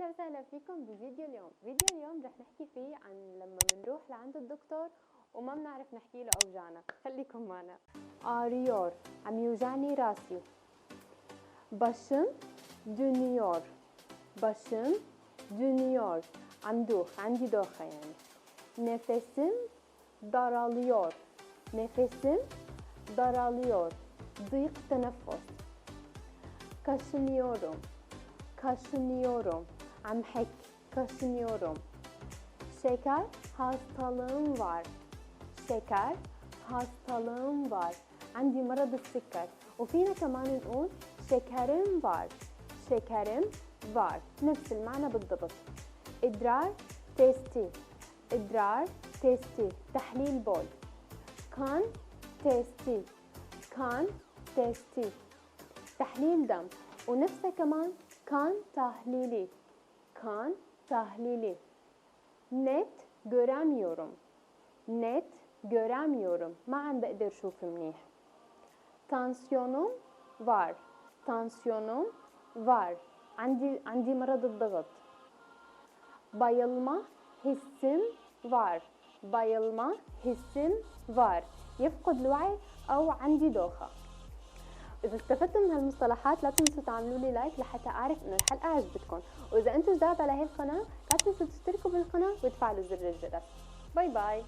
أهلا وسهلا فيكم بفيديو اليوم. فيديو اليوم رح نحكي فيه عن لما بنروح لعند الدكتور وما بنعرف نحكي له أوجعنا. خليكم معنا. آريور، عم يوجعني راسي. başım dönüyor. başım dönüyor. عم دوخ، عندي دوخة يعني. nefesim daralıyor. nefesim daralıyor. ضيق تنفس. kaşınıyorum. kaşınıyorum. عم حك kaşınıyorum. şeker hastalığım var. şeker hastalığım var. عندي مرض السكر. وفينا كمان نقول شكرم var. شكرم var. نفس المعنى بالضبط. إدرار تيستي. إدرار تيستي. تحليل بول. كان تيستي. كان تيستي. تحليل دم. ونفسه كمان كان تحليلي. كان تحليلي. net göremiyorum. net göremiyorum. ما عم بقدر شوف منيح. tansiyonum var. tansiyonum var. عندي مرض الضغط. bayılma hissim var. bayılma hissim var. يفقد الوعي أو عندي دوخة. إذا استفدتوا من هالمصطلحات لا تنسوا تعملوا لي لايك لحتى أعرف إنه الحلقة عجبتكم، وإذا أنتم جداد على هالقناة لا تنسوا تشتركوا بالقناة وتفعلوا زر الجرس. باي باي.